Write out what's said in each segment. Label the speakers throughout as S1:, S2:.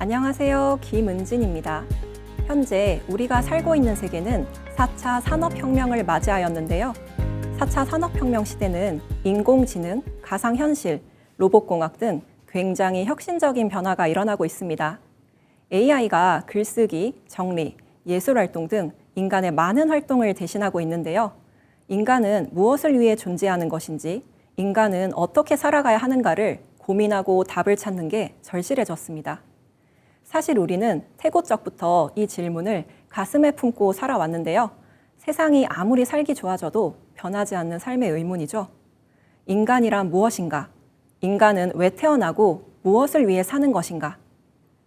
S1: 안녕하세요. 김은진입니다. 현재 우리가 살고 있는 세계는 4차 산업혁명을 맞이하였는데요. 4차 산업혁명 시대는 인공지능, 가상현실, 로봇공학 등 굉장히 혁신적인 변화가 일어나고 있습니다. AI가 글쓰기, 정리, 예술활동 등 인간의 많은 활동을 대신하고 있는데요. 인간은 무엇을 위해 존재하는 것인지, 인간은 어떻게 살아가야 하는가를 고민하고 답을 찾는 게 절실해졌습니다. 사실 우리는 태고적부터 이 질문을 가슴에 품고 살아왔는데요. 세상이 아무리 살기 좋아져도 변하지 않는 삶의 의문이죠. 인간이란 무엇인가? 인간은 왜 태어나고 무엇을 위해 사는 것인가?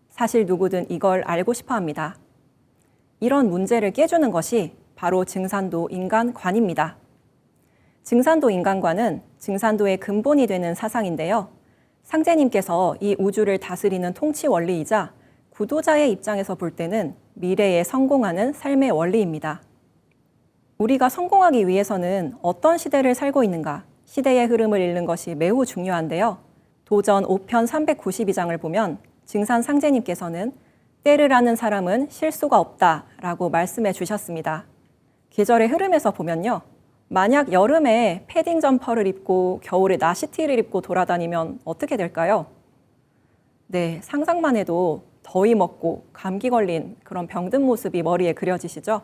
S1: 사실 누구든 이걸 알고 싶어 합니다. 이런 문제를 깨주는 것이 바로 증산도 인간관입니다. 증산도 인간관은 증산도의 근본이 되는 사상인데요. 상제님께서 이 우주를 다스리는 통치 원리이자 구도자의 입장에서 볼 때는 미래에 성공하는 삶의 원리입니다. 우리가 성공하기 위해서는 어떤 시대를 살고 있는가, 시대의 흐름을 읽는 것이 매우 중요한데요. 도전 5편 392장을 보면 증산 상제님께서는 때를 아는 사람은 실수가 없다라고 말씀해 주셨습니다. 계절의 흐름에서 보면요. 만약 여름에 패딩 점퍼를 입고 겨울에 나시티를 입고 돌아다니면 어떻게 될까요? 네, 상상만 해도 더위 먹고 감기 걸린 그런 병든 모습이 머리에 그려지시죠?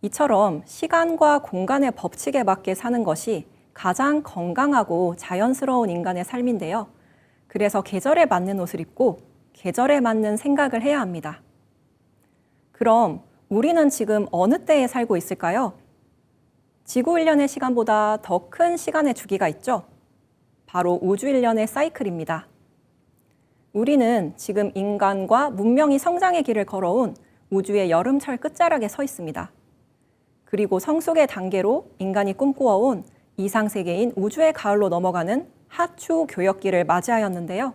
S1: 이처럼 시간과 공간의 법칙에 맞게 사는 것이 가장 건강하고 자연스러운 인간의 삶인데요. 그래서 계절에 맞는 옷을 입고 계절에 맞는 생각을 해야 합니다. 그럼 우리는 지금 어느 때에 살고 있을까요? 지구 1년의 시간보다 더 큰 시간의 주기가 있죠? 바로 우주 1년의 사이클입니다. 우리는 지금 인간과 문명이 성장의 길을 걸어온 우주의 여름철 끝자락에 서 있습니다. 그리고 성숙의 단계로 인간이 꿈꾸어온 이상세계인 우주의 가을로 넘어가는 하추 교역기를 맞이하였는데요.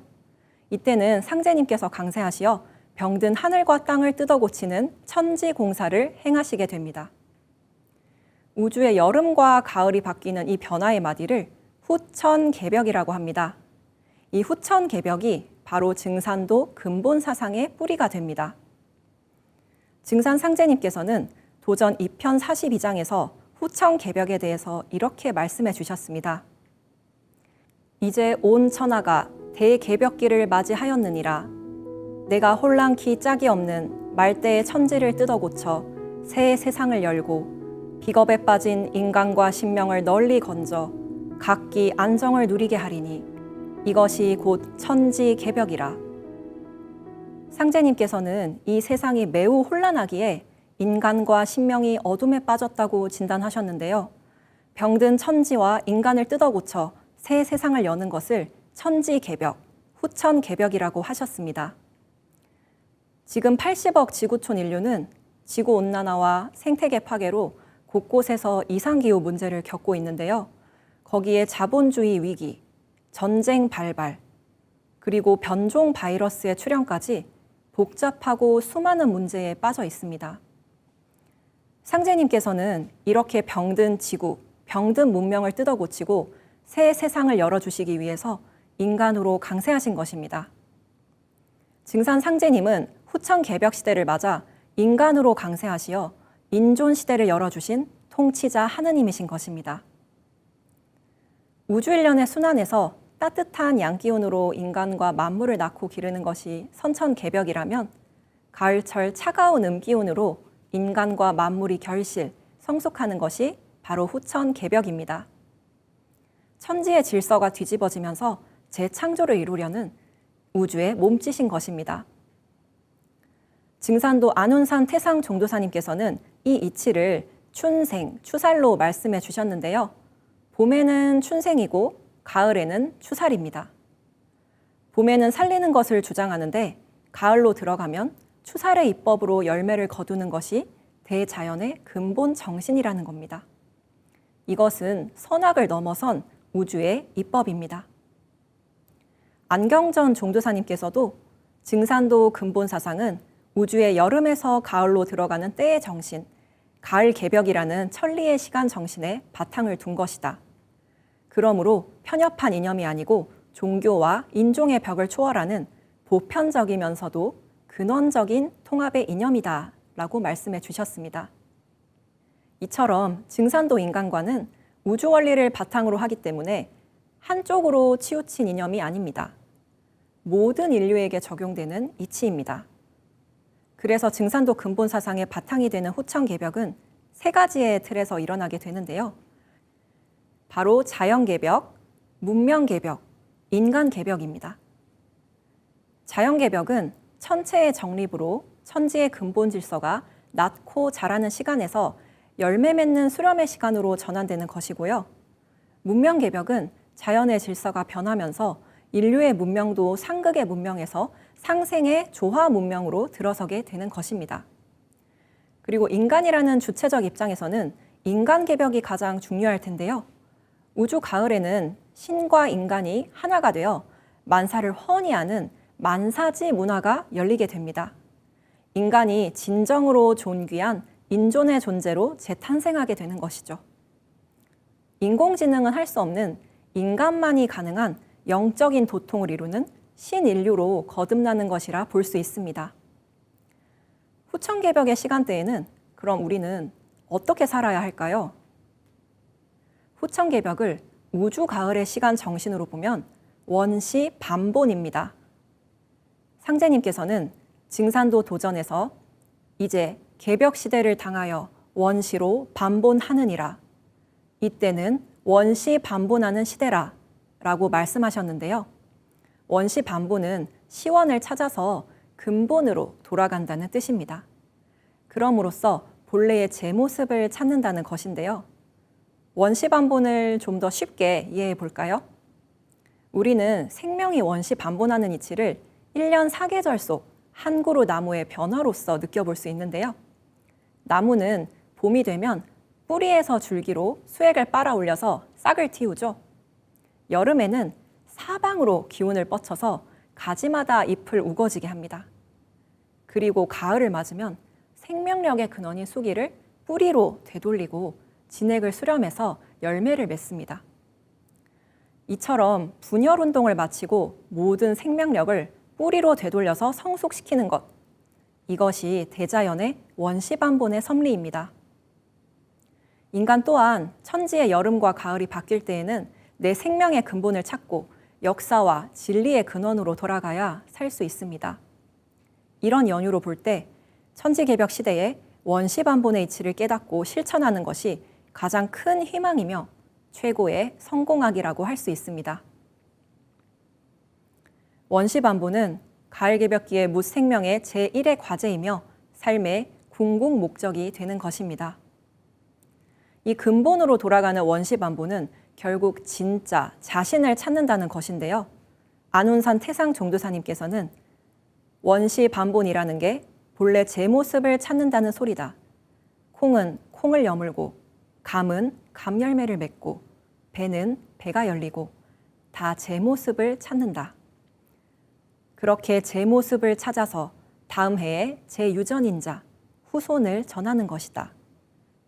S1: 이때는 상제님께서 강세하시어 병든 하늘과 땅을 뜯어 고치는 천지 공사를 행하시게 됩니다. 우주의 여름과 가을이 바뀌는 이 변화의 마디를 후천개벽이라고 합니다. 이 후천개벽이 바로 증산도 근본 사상의 뿌리가 됩니다. 증산 상제님께서는 도전 2편 42장에서 후천개벽에 대해서 이렇게 말씀해 주셨습니다. 이제 온 천하가 대개벽기를 맞이하였느니라. 내가 홀랑키 짝이 없는 말대의 천지를 뜯어 고쳐 새 세상을 열고 비겁에 빠진 인간과 신명을 널리 건져 각기 안정을 누리게 하리니 이것이 곧 천지개벽이라. 상제님께서는 이 세상이 매우 혼란하기에 인간과 신명이 어둠에 빠졌다고 진단하셨는데요. 병든 천지와 인간을 뜯어 고쳐 새 세상을 여는 것을 천지개벽, 후천개벽이라고 하셨습니다. 지금 80억 지구촌 인류는 지구온난화와 생태계 파괴로 곳곳에서 이상기후 문제를 겪고 있는데요. 거기에 자본주의 위기, 전쟁 발발, 그리고 변종 바이러스의 출현까지 복잡하고 수많은 문제에 빠져 있습니다. 상제님께서는 이렇게 병든 지구, 병든 문명을 뜯어 고치고 새 세상을 열어주시기 위해서 인간으로 강세하신 것입니다. 증산 상제님은 후천개벽 시대를 맞아 인간으로 강세하시어 인존 시대를 열어주신 통치자 하느님이신 것입니다. 우주 일련의 순환에서 따뜻한 양기운으로 인간과 만물을 낳고 기르는 것이 선천개벽이라면 가을철 차가운 음기운으로 인간과 만물이 결실, 성숙하는 것이 바로 후천개벽입니다. 천지의 질서가 뒤집어지면서 재창조를 이루려는 우주의 몸짓인 것입니다. 증산도 안운산 태상 종도사님께서는 이 이치를 춘생, 추살로 말씀해 주셨는데요. 봄에는 춘생이고 가을에는 추살입니다. 봄에는 살리는 것을 주장하는데 가을로 들어가면 추살의 입법으로 열매를 거두는 것이 대자연의 근본 정신이라는 겁니다. 이것은 선악을 넘어선 우주의 입법입니다. 안경전 종도사님께서도 증산도 근본 사상은 우주의 여름에서 가을로 들어가는 때의 정신, 가을 개벽이라는 천리의 시간 정신에 바탕을 둔 것이다. 그러므로 편협한 이념이 아니고 종교와 인종의 벽을 초월하는 보편적이면서도 근원적인 통합의 이념이다 라고 말씀해 주셨습니다. 이처럼 증산도 인간과는 우주 원리를 바탕으로 하기 때문에 한쪽으로 치우친 이념이 아닙니다. 모든 인류에게 적용되는 이치입니다. 그래서 증산도 근본 사상의 바탕이 되는 후천개벽은 세 가지의 틀에서 일어나게 되는데요. 바로 자연개벽, 문명개벽, 인간개벽입니다. 자연개벽은 천체의 정립으로 천지의 근본 질서가 낳고 자라는 시간에서 열매 맺는 수렴의 시간으로 전환되는 것이고요. 문명개벽은 자연의 질서가 변하면서 인류의 문명도 상극의 문명에서 상생의 조화 문명으로 들어서게 되는 것입니다. 그리고 인간이라는 주체적 입장에서는 인간개벽이 가장 중요할 텐데요. 우주 가을에는 신과 인간이 하나가 되어 만사를 훤히 아는 만사지 문화가 열리게 됩니다. 인간이 진정으로 존귀한 인존의 존재로 재탄생하게 되는 것이죠. 인공지능은 할 수 없는 인간만이 가능한 영적인 도통을 이루는 신인류로 거듭나는 것이라 볼 수 있습니다. 후천개벽의 시간대에는 그럼 우리는 어떻게 살아야 할까요? 후천개벽을 우주 가을의 시간 정신으로 보면 원시 반본입니다. 상제님께서는 증산도 도전에서 이제 개벽 시대를 당하여 원시로 반본하느니라. 이때는 원시 반본하는 시대라 라고 말씀하셨는데요. 원시 반본은 시원을 찾아서 근본으로 돌아간다는 뜻입니다. 그럼으로써 본래의 제 모습을 찾는다는 것인데요. 원시 반본을 좀 더 쉽게 이해해 볼까요? 우리는 생명이 원시 반본하는 이치를 1년 4계절 속 한 그루 나무의 변화로서 느껴볼 수 있는데요. 나무는 봄이 되면 뿌리에서 줄기로 수액을 빨아 올려서 싹을 틔우죠. 여름에는 사방으로 기운을 뻗쳐서 가지마다 잎을 우거지게 합니다. 그리고 가을을 맞으면 생명력의 근원인 수기를 뿌리로 되돌리고 진액을 수렴해서 열매를 맺습니다. 이처럼 분열 운동을 마치고 모든 생명력을 뿌리로 되돌려서 성숙시키는 것, 이것이 대자연의 원시반본의 섭리입니다. 인간 또한 천지의 여름과 가을이 바뀔 때에는 내 생명의 근본을 찾고 역사와 진리의 근원으로 돌아가야 살 수 있습니다. 이런 연유로 볼 때 천지개벽 시대에 원시반본의 이치를 깨닫고 실천하는 것이 가장 큰 희망이며 최고의 성공학이라고 할 수 있습니다. 원시반본은 가을개벽기의 무생명의 제1의 과제이며 삶의 궁극 목적이 되는 것입니다. 이 근본으로 돌아가는 원시반본은 결국 진짜 자신을 찾는다는 것인데요. 안운산 태상종도사님께서는 원시반본이라는 게 본래 제 모습을 찾는다는 소리다. 콩은 콩을 여물고 감은 감열매를 맺고 배는 배가 열리고 다 제 모습을 찾는다. 그렇게 제 모습을 찾아서 다음 해에 제 유전인자, 후손을 전하는 것이다.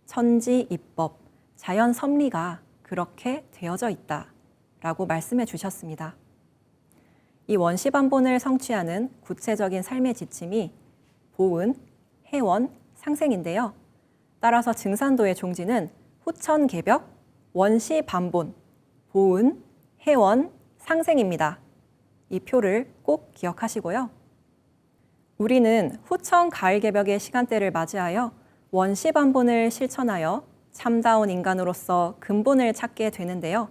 S1: 천지 입법, 자연 섭리가 그렇게 되어져 있다. 라고 말씀해 주셨습니다. 이 원시반본을 성취하는 구체적인 삶의 지침이 보은, 해원, 상생인데요. 따라서 증산도의 종지는 후천개벽, 원시반본, 보은, 해원, 상생입니다. 이 표를 꼭 기억하시고요. 우리는 후천 가을개벽의 시간대를 맞이하여 원시반본을 실천하여 참다운 인간으로서 근본을 찾게 되는데요.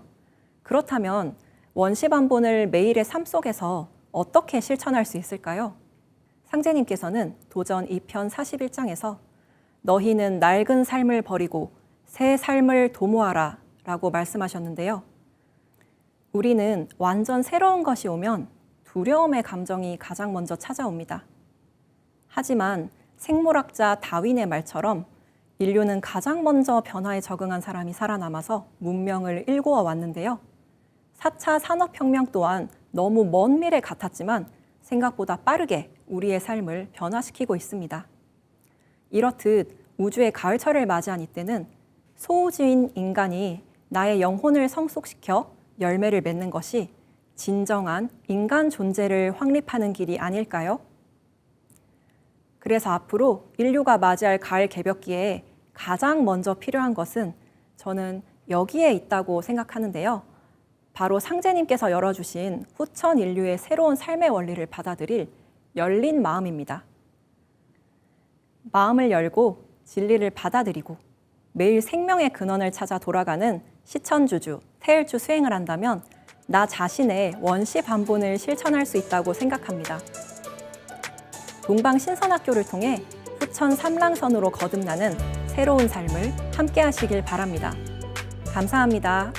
S1: 그렇다면 원시반본을 매일의 삶 속에서 어떻게 실천할 수 있을까요? 상제님께서는 도전 2편 41장에서 너희는 낡은 삶을 버리고 새 삶을 도모하라 라고 말씀하셨는데요. 우리는 완전 새로운 것이 오면 두려움의 감정이 가장 먼저 찾아옵니다. 하지만 생물학자 다윈의 말처럼 인류는 가장 먼저 변화에 적응한 사람이 살아남아서 문명을 일구어 왔는데요. 4차 산업혁명 또한 너무 먼 미래 같았지만 생각보다 빠르게 우리의 삶을 변화시키고 있습니다. 이렇듯 우주의 가을철을 맞이한 이때는 소우주인 인간이 나의 영혼을 성숙시켜 열매를 맺는 것이 진정한 인간 존재를 확립하는 길이 아닐까요? 그래서 앞으로 인류가 맞이할 가을 개벽기에 가장 먼저 필요한 것은 저는 여기에 있다고 생각하는데요. 바로 상제님께서 열어주신 후천 인류의 새로운 삶의 원리를 받아들일 열린 마음입니다. 마음을 열고 진리를 받아들이고 매일 생명의 근원을 찾아 돌아가는 시천주주, 태일주 수행을 한다면 나 자신의 원시 반본을 실천할 수 있다고 생각합니다. 동방신선학교를 통해 후천 삼랑선으로 거듭나는 새로운 삶을 함께 하시길 바랍니다. 감사합니다.